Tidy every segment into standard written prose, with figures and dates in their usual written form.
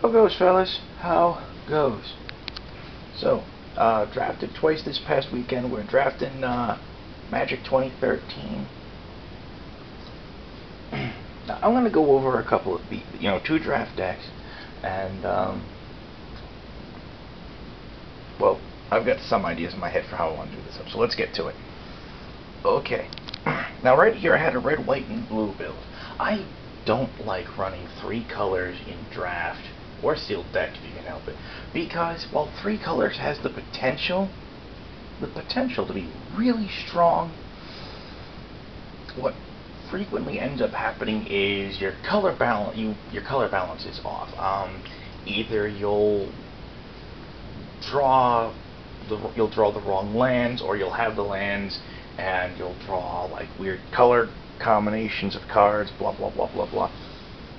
How goes, fellas? How goes? So, drafted twice this past weekend. We're drafting Magic 2013. Now, I'm going to go over a couple of two draft decks, and well, I've got some ideas in my head for how I want to do this up. So let's get to it. Okay. Now, right here, I had a red, white, and blue build. I don't like running 3 colors in draft or sealed deck if you can help it, because while 3 colors has the potential to be really strong, what frequently ends up happening is your color balance is off. Either you'll draw the wrong lands, or you'll have the lands and you'll draw like weird color combinations of cards, blah blah blah blah blah.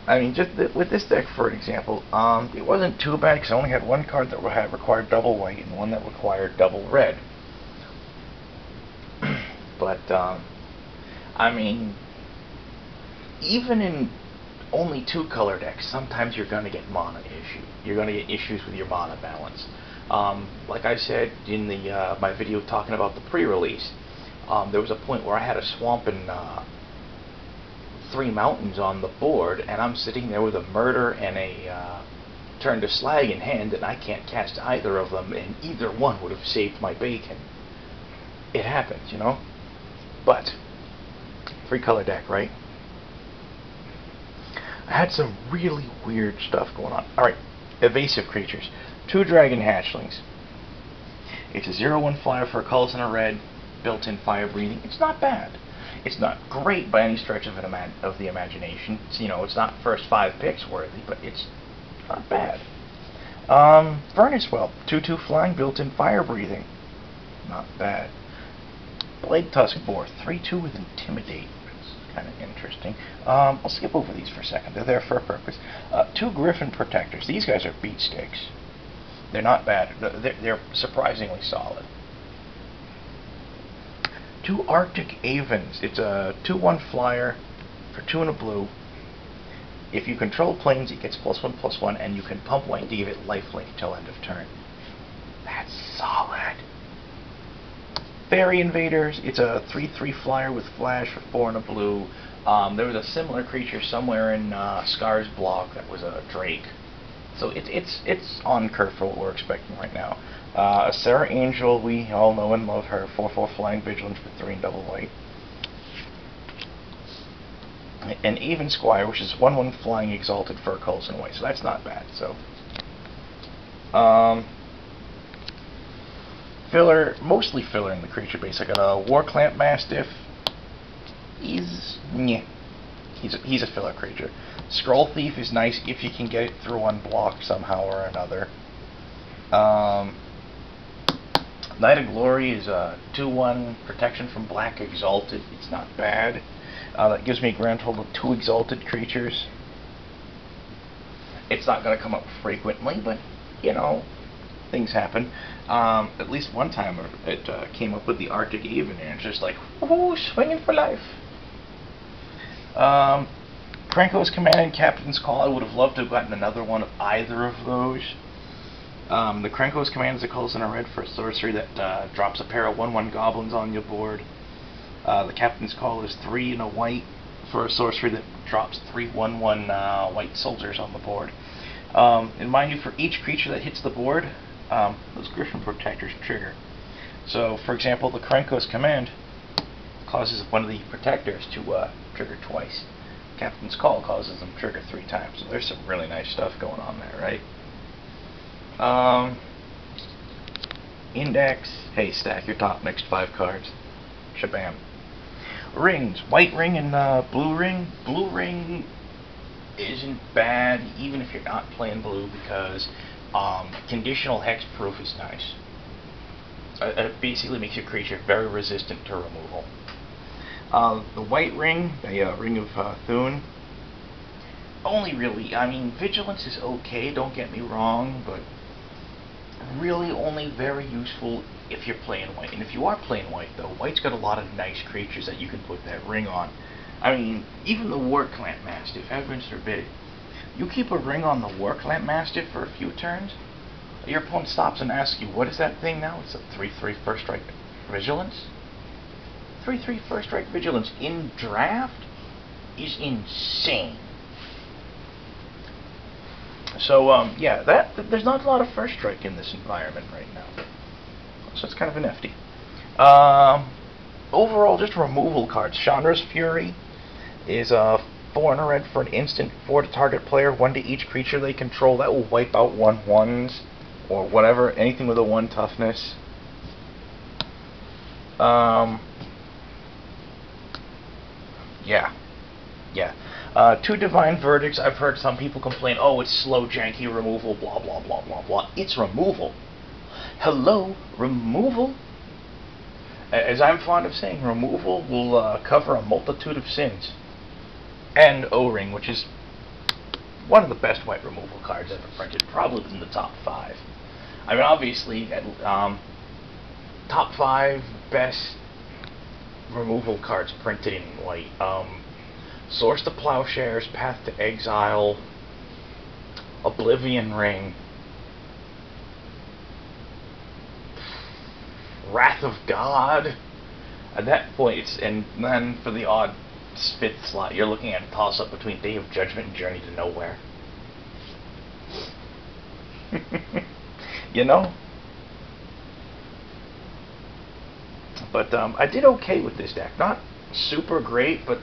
I mean, just with this deck, for example, it wasn't too bad because I only had 1 card that required double white and 1 that required double red. But I mean, even in only 2 color decks, sometimes you're going to get mana issues. You're going to get issues with your mana balance. Like I said in the my video talking about the pre-release, there was a point where I had a swamp and 3 mountains on the board, and I'm sitting there with a murder and a turn to slag in hand, and I can't cast either of them, and either one would have saved my bacon. It happens, you know. But 3 color deck, right? I had some really weird stuff going on. Alright, evasive creatures. 2 dragon hatchlings. It's a 0/1 flyer for a colorless and a red, built-in fire breathing. It's not bad. It's not great by any stretch of the imagination. It's, it's not first 5 picks worthy, but it's not bad. Furnace-Whelp, 2/2 flying, built-in fire breathing. Not bad. Blade Tusk Boar, 3/2 with Intimidate. It's kind of interesting. I'll skip over these for a second. They're there for a purpose. 2 Griffin Protectors. These guys are beat sticks. They're not bad. They're surprisingly solid. 2 Arctic Avens. It's a 2/1 flyer for 2 and a blue. If you control planes, it gets +1/+1, and you can pump white to give it lifelink till end of turn. That's solid. Fairy Invaders. It's a 3/3 flyer with flash for 4 and a blue. There was a similar creature somewhere in Scar's block that was a Drake. So it's on curve for what we're expecting right now. A Sarah Angel, we all know and love her. 4/4 flying vigilance for 3 and double white. An Even Squire, which is 1/1 flying exalted for a colorless and white. So that's not bad. So filler, mostly filler in the creature base. I got a Warclamp Mastiff. He's a filler creature. Scroll Thief is nice if you can get it through one block somehow or another. Knight of Glory is a 2/1 protection from black exalted. It's not bad. That gives me a grand total of 2 exalted creatures. It's not going to come up frequently, but things happen. At least one time it came up with the Arctic Even, and it's just like, woohoo, swinging for life. Krenko's Command and Captain's Call. I would have loved to have gotten another one of either of those. The Krenko's Command is a colorless and a red for a sorcery that drops a pair of 1/1 goblins on your board. The Captain's Call is 3 and a white for a sorcery that drops 3 1/1 white soldiers on the board. And mind you, for each creature that hits the board, those Griffin Protectors trigger. So, for example, the Krenko's Command causes one of the protectors to trigger twice. Captain's Call causes them to trigger 3 times. So there's some really nice stuff going on there, right? Index. Hey, stack your top next 5 cards. Shabam. Rings. White ring and blue ring. Blue ring isn't bad, even if you're not playing blue, because conditional hexproof is nice. It basically makes your creature very resistant to removal. The white ring, the Ring of Thune, only really, I mean, Vigilance is okay, don't get me wrong, but really only very useful if you're playing white. And if you are playing white, though, white's got a lot of nice creatures that you can put that ring on. I mean, even the Warclamp Mastiff, heavens forbid, You keep a ring on the War Clamp Mastiff for a few turns, your opponent stops and asks you, what is that thing now? It's a 3/3 first strike vigilance? 3/3 first strike vigilance in draft is insane. So, yeah, there's not a lot of first strike in this environment right now. So it's kind of nifty. Overall, just removal cards. Chandra's Fury is a 4 and a red for an instant, 4 to target player, 1 to each creature they control. That will wipe out 1/1s or whatever, anything with a 1 toughness. Yeah. 2 Divine Verdicts. I've heard some people complain, oh, it's slow, janky removal, blah, blah, blah, blah, blah. It's removal. Hello, removal? As I'm fond of saying, removal will cover a multitude of sins. And O-Ring, which is one of the best white removal cards ever printed, probably in the top 5. I mean, obviously, top 5 best removal cards printed in white. Source to Plowshares, Path to Exile, Oblivion Ring, Wrath of God. At that point, and then for the odd 5th slot, you're looking at a toss-up between Day of Judgment and Journey to Nowhere. You know? But I did okay with this deck. Not super great, but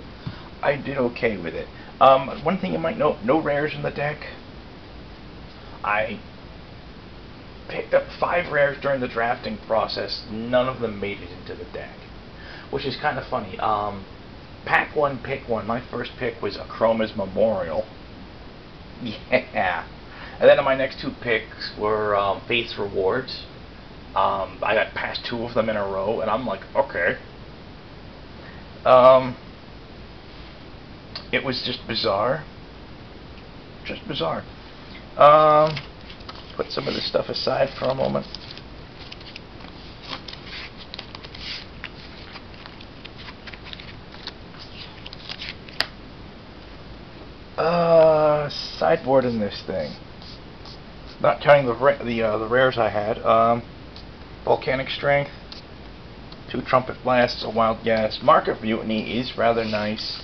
I did okay with it. One thing you might note, no rares in the deck. I picked up 5 rares during the drafting process. None of them made it into the deck, which is kind of funny. Pack 1, pick 1. My first pick was Chroma's Memorial. Yeah. And then my next 2 picks were Faith's Rewards. I got past 2 of them in a row, and I'm like, okay. It was just bizarre. Just bizarre. Put some of this stuff aside for a moment. Sideboarding this thing. Not counting the rares I had. Volcanic Strength, 2 Trumpet Blasts, a Wild Gas. Mark of Mutiny is rather nice.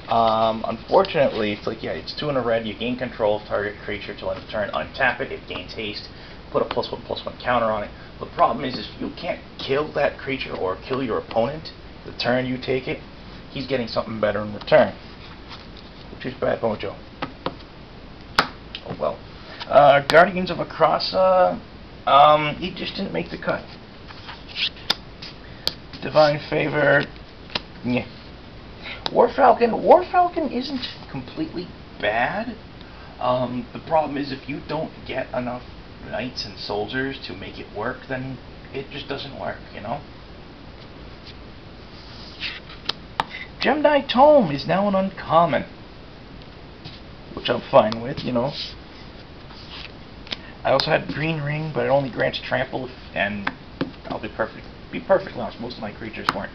Unfortunately, it's like, yeah, it's 2 and a red. You gain control of target creature till end of turn. Untap it. It gains haste. Put a +1/+1 counter on it. The problem is you can't kill that creature or kill your opponent the turn you take it. He's getting something better in return, which is bad mojo. Oh well. Guardians of Akrasa. He just didn't make the cut. Divine Favor. Yeah. War Falcon isn't completely bad. The problem is if you don't get enough knights and soldiers to make it work, then it just doesn't work, you know? Gemini Tome is now an uncommon, which I'm fine with, you know. I also had Green Ring, but it only grants trample, and I'll be perfectly honest, most of my creatures weren't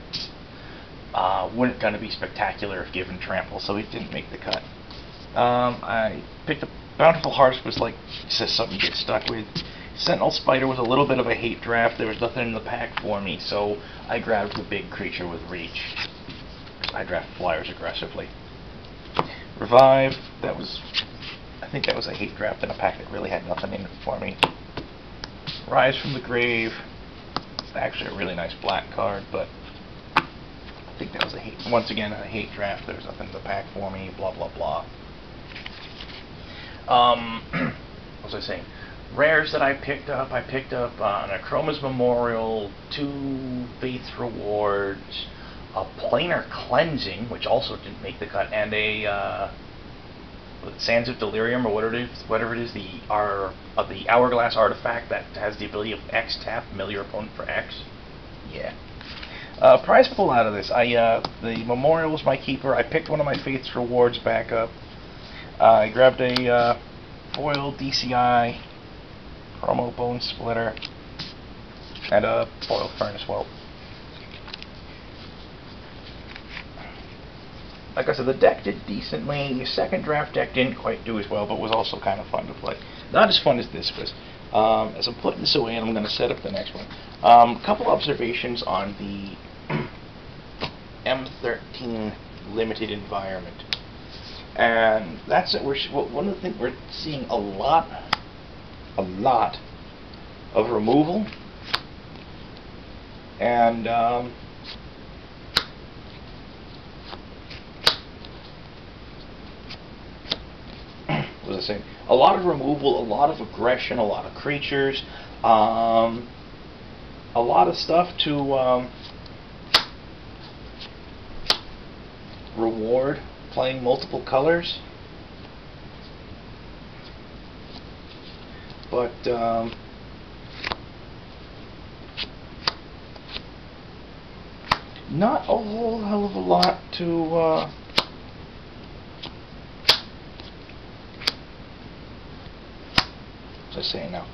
going to be spectacular if given trample, so it didn't make the cut. I picked up Bountiful Harvest, was like, just something to get stuck with. Sentinel Spider was a little bit of a hate draft. There was nothing in the pack for me, so I grabbed the big creature with reach. I draft flyers aggressively. Revive, I think that was a hate draft in a pack that really had nothing in it for me. Rise from the Grave, it's actually a really nice black card, but I think that was once again a hate draft. There was nothing in the pack for me, blah blah blah. What was I saying? Rares that I picked up an Chroma's Memorial, 2 Faith's Rewards, a Planar Cleansing, which also didn't make the cut, and a Sands of Delirium, or whatever it is, the Hourglass artifact that has the ability of X tap, mill your opponent for X. Yeah. Prize pull out of this. The Memorial was my keeper. I picked one of my Faith's Rewards back up. I grabbed a foil DCI, Chromo Bone Splitter, and a foil Furnace Whelp. like I said, the deck did decently. The second draft deck didn't quite do as well, but was also kind of fun to play. Not as fun as this was. As I'm putting this away, and I'm going to set up the next one. A couple observations on the M13 limited environment, and that's it. One of the things we're seeing a lot of removal, and what was I saying? A lot of removal, a lot of aggression, a lot of creatures, a lot of stuff to reward playing multiple colors. But not a whole hell of a lot to what's I saying now?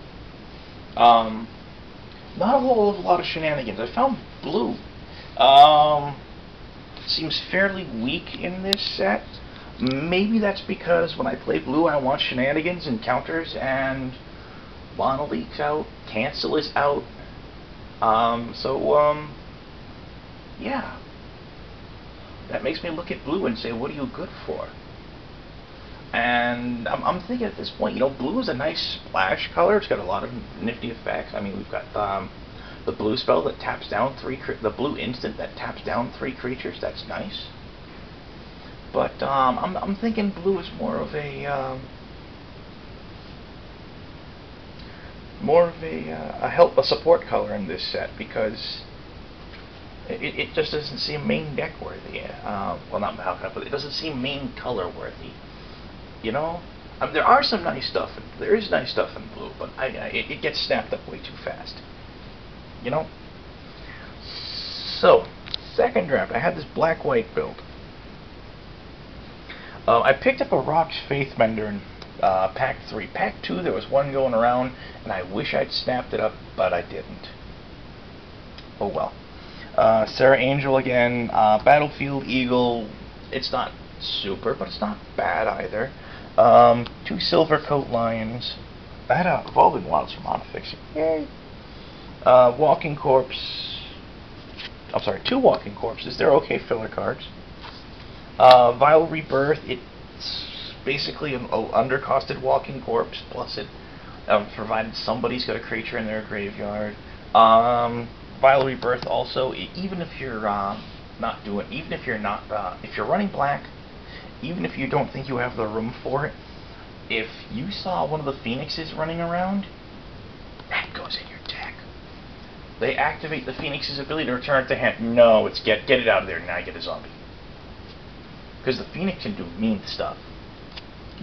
Not a whole lot of shenanigans. I found blue. Seems fairly weak in this set. Maybe that's because when I play blue, I want shenanigans and counters, and Mono Leak's out, Cancel is out. Yeah. That makes me look at blue and say, what are you good for? And I'm thinking at this point, you know, blue is a nice splash color. It's got a lot of nifty effects. I mean, we've got the blue spell that taps down the blue instant that taps down 3 creatures. That's nice. But I'm thinking blue is more of a a support color in this set, because it just doesn't seem main deck worthy. Well, not how can I put it? It doesn't seem main color worthy. You know, there are some nice stuff. There is nice stuff in blue, but it gets snapped up way too fast. You know. So, second draft, I had this black-white build. I picked up a Rock's Faithbender in Pack 3. Pack 2, there was one going around, and I wish I'd snapped it up, but I didn't. Oh well. Sarah Angel again. Battlefield Eagle. It's not super, but it's not bad either. 2 Silvercoat Lions. I had a Evolving Wilds from Monofixing. Yay! Walking Corpse. I'm sorry, 2 Walking Corpses. They're okay filler cards. Vile Rebirth. It's basically an undercosted Walking Corpse, plus it provided somebody's got a creature in their graveyard. Vile Rebirth also, even if you're if you're running black, even if you don't think you have the room for it, if you saw one of the Phoenixes running around, that goes in your deck. They activate the Phoenix's ability to return it to hand. No, it's get it out of there, now get a zombie. Because the Phoenix can do mean stuff.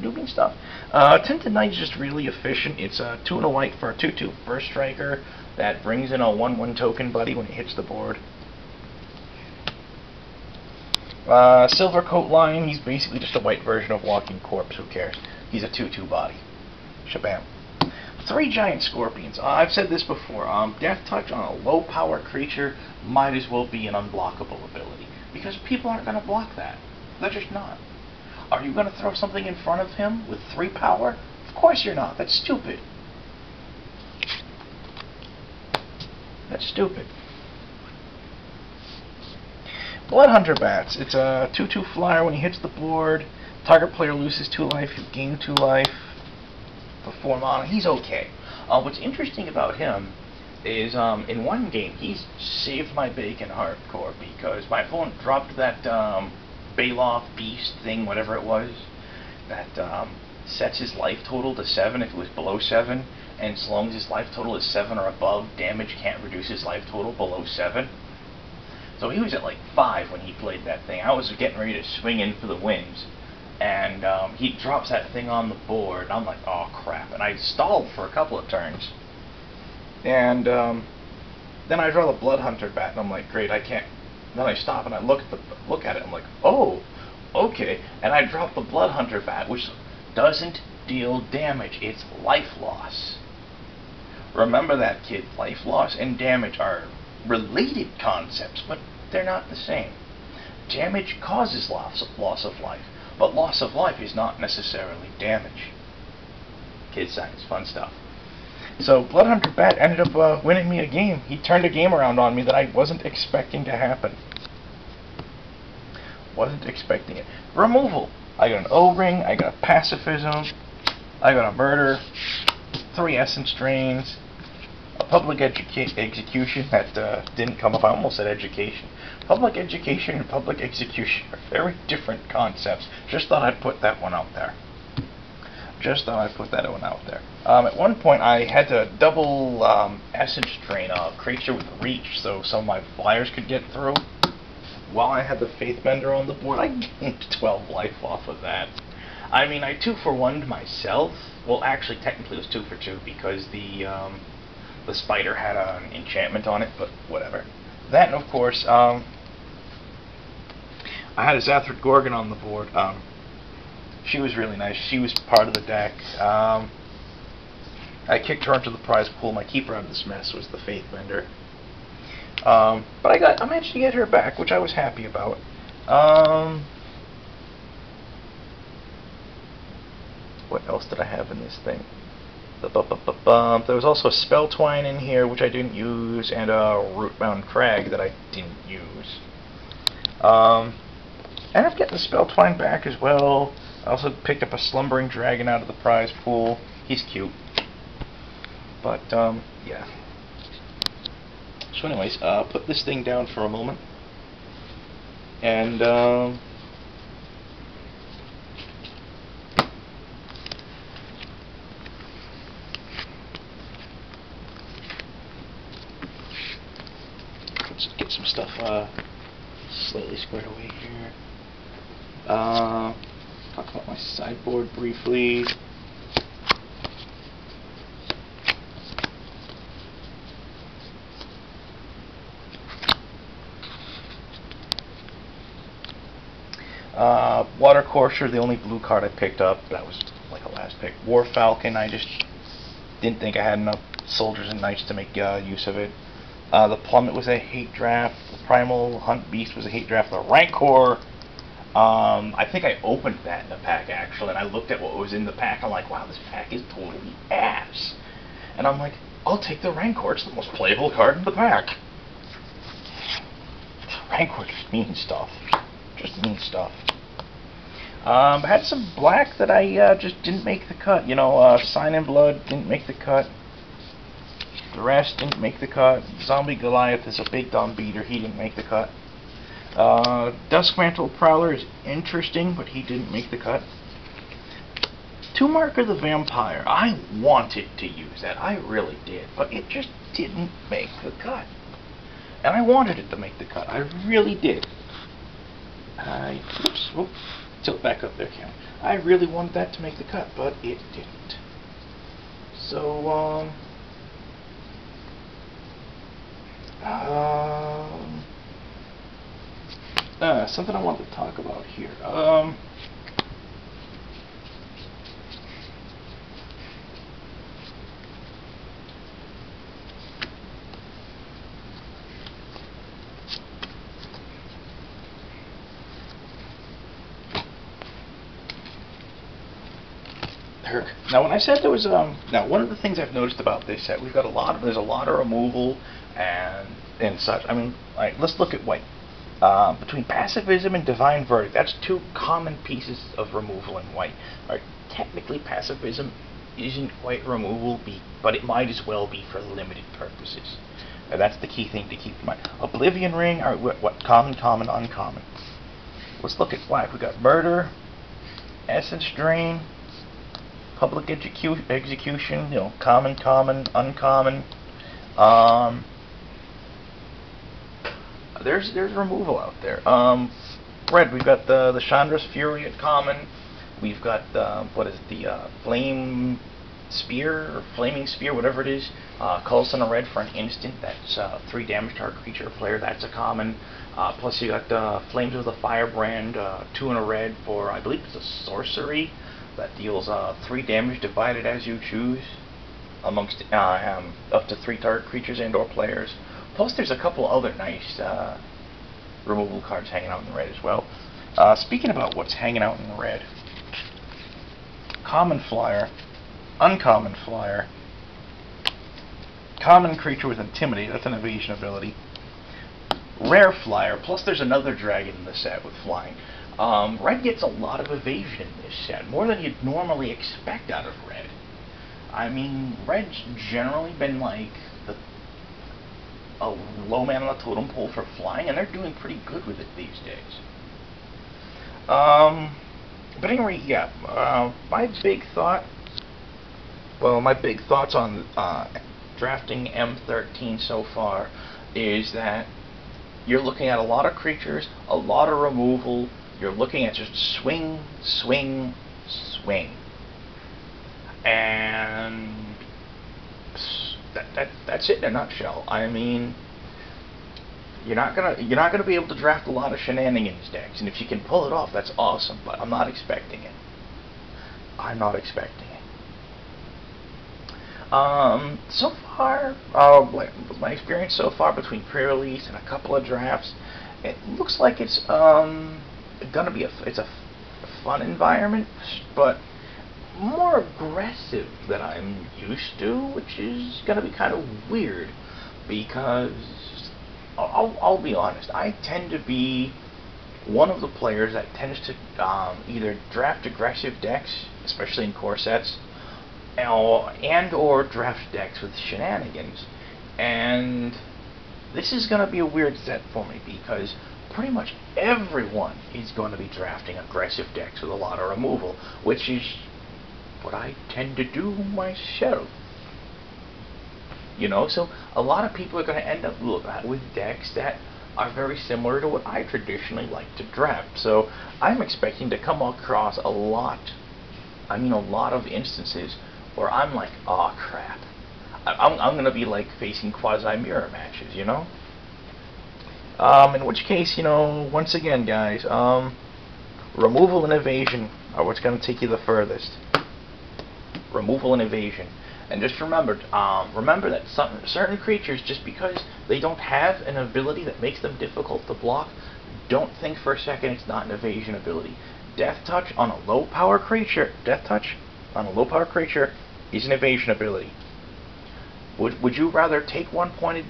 Tinted Knight is just really efficient. It's a 2 and a white for a 2/2 first striker that brings in a 1/1 token buddy when it hits the board. Silvercoat Lion, he's basically just a white version of Walking Corpse. Who cares? He's a 2/2 body. Shabam. 3 Giant Scorpions. I've said this before. Death Touch on a low power creature might as well be an unblockable ability, because people aren't going to block that. They're just not. Are you going to throw something in front of him with 3 power? Of course you're not. That's stupid. That's stupid. Bloodhunter Bats. It's a 2/2 flyer. When he hits the board, target player loses 2 life, you gain 2 life for 4 mana. He's okay. What's interesting about him is in one game, he's saved my bacon hardcore, because my opponent dropped that Baloth Beast thing, whatever it was, that sets his life total to 7 if it was below 7, and as long as his life total is 7 or above, damage can't reduce his life total below 7. So he was at like 5 when he played that thing. I was getting ready to swing in for the wins, and he drops that thing on the board, and I'm like, oh crap, and I stalled for a couple of turns, and then I draw the Bloodhunter Bat, and I'm like, great, I can't. Then I stop and I look at it. I'm like, oh, okay. And I drop the Bloodhunter Bat, which doesn't deal damage. It's life loss. Remember that, kid. Life loss and damage are related concepts, but they're not the same. damage causes loss of life, but loss of life is not necessarily damage. Kid science, fun stuff. So Bloodhunter Bat ended up winning me a game. He turned a game around on me that I wasn't expecting to happen. Wasn't expecting it. Removal. I got an O-Ring, I got a Pacifism, I got a Murder, 3 Essence Drains, a Public Execution that didn't come up. I almost said Education. Public Education and Public Execution are very different concepts. Just thought I'd put that one out there. At one point, I had to double Essence Drain a creature with Reach so some of my flyers could get through. While I had the Faithbender on the board, I gained 12 life off of that. I mean, I 2-for-1'd myself. Well, actually, technically it was 2-for-2 because the spider had an enchantment on it, but whatever. That, and of course, I had a Zathrid Gorgon on the board. She was really nice. She was part of the deck. I kicked her into the prize pool. My keeper out of this mess was the Faithbender. But I managed to get her back, which I was happy about. What else did I have in this thing? There was also a Spell Twine in here, which I didn't use, and a Rootbound Crag that I didn't use. I ended up getting the Spell Twine back as well. I also picked up a Slumbering Dragon out of the prize pool. He's cute. But, yeah. So anyways, put this thing down for a moment. And, let's get some stuff slightly squared away here. Talk about my sideboard briefly. Water Courser, the only blue card I picked up. That was like a last pick. War Falcon, I just didn't think I had enough soldiers and knights to make use of it. The Plummet was a hate draft. The Primal Hunt Beast was a hate draft. The Rancor, I think I opened that in the pack actually, and I looked at what was in the pack. I'm like, wow, this pack is totally ass. And I'm like, I'll take the Rancor. It's the most playable card in the pack. Rancor just means stuff. I had some black that I just didn't make the cut. You know, Sign in Blood didn't make the cut. The rest didn't make the cut. Zombie Goliath is a big dumb beater. He didn't make the cut. Duskmantle Prowler is interesting, but he didn't make the cut. Marker the Vampire. I wanted to use that. I really did. But it just didn't make the cut. And I wanted it to make the cut. I really did. Oops, tilt back up there, Cam. I really wanted that to make the cut, but it didn't. So, something I wanted to talk about here. Now, when I said there was now one of the things I've noticed about this set, there's a lot of removal and such. I mean, let's look at white. Between Pacifism and Divine Verdict, that's 2 common pieces of removal in white. Right? Technically, Pacifism isn't quite removal, but it might as well be for limited purposes. That's the key thing to keep in mind. Oblivion Ring, or what common, uncommon. Let's look at black. We got Murder, Essence Drain, Public Execution, you know, common, uncommon. There's removal out there. Red, we've got the Chandra's Fury at common. We've got what is it, the Flame Spear or Flaming Spear, whatever it is. Calls on a red for an instant. That's 3 damage to our creature or player. That's a common. Plus you got Flames with a Firebrand, 2 in a red for, I believe it's a sorcery that deals 3 damage divided as you choose amongst up to 3 target creatures and or players. Plus there's a couple other nice removal cards hanging out in the red as well. Speaking about what's hanging out in the red, common flyer, uncommon flyer, common creature with Intimidate, that's an evasion ability, rare flyer, plus there's another dragon in the set with flying. Red gets a lot of evasion in this set, more than you'd normally expect out of red. I mean, red's generally been like a low man on the totem pole for flying, and they're doing pretty good with it these days. But anyway, yeah, my big thoughts on drafting M13 so far is that you're looking at a lot of creatures, a lot of removal. You're looking at just swing, swing, swing, and that's it in a nutshell. I mean, you're not gonna be able to draft a lot of shenanigans decks, and if you can pull it off, that's awesome. But I'm not expecting it. I'm not expecting it. So far, my experience so far between pre-release and a couple of drafts, it looks like it's gonna be a fun environment, but more aggressive than I'm used to, which is gonna be kind of weird because I'll be honest, I tend to be one of the players that tends to either draft aggressive decks, especially in core sets, and or draft decks with shenanigans. And this is going to be a weird set for me because pretty much everyone is going to be drafting aggressive decks with a lot of removal, which is what I tend to do myself. You know, so a lot of people are going to end up with decks that are very similar to what I traditionally like to draft. So I'm expecting to come across a lot of instances where I'm like, oh crap, I'm going to be like facing quasi-mirror matches, you know? In which case, you know, once again, guys, removal and evasion are what's going to take you the furthest. Removal and evasion. And just remember that certain creatures, just because they don't have an ability that makes them difficult to block, don't think for a second it's not an evasion ability. Death Touch on a low power creature is an evasion ability. Would you rather take 1 point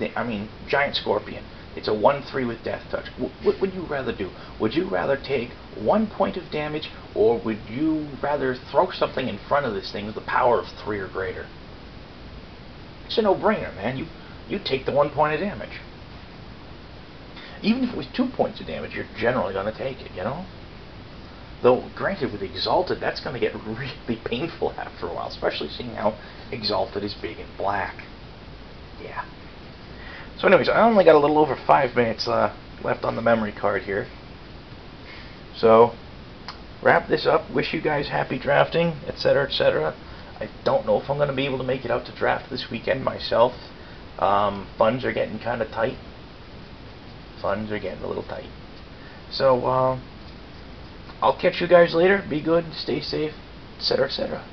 Giant Scorpion, it's a 1/3 with Death Touch. What would you rather do? Would you rather take 1 point of damage, or would you rather throw something in front of this thing with the power of 3 or greater? It's a no-brainer, man. You take the 1 point of damage. Even if it was 2 points of damage, you're generally going to take it, you know? Though, granted, with Exalted, that's going to get really painful after a while, especially seeing how Exalted is big and black. Yeah. So anyways, I only got a little over 5 minutes left on the memory card here. So, wrap this up. Wish you guys happy drafting, etc., etc. I don't know if I'm going to be able to make it out to draft this weekend myself. Funds are getting kind of tight. Funds are getting a little tight. So, I'll catch you guys later. Be good, stay safe, etc., etc.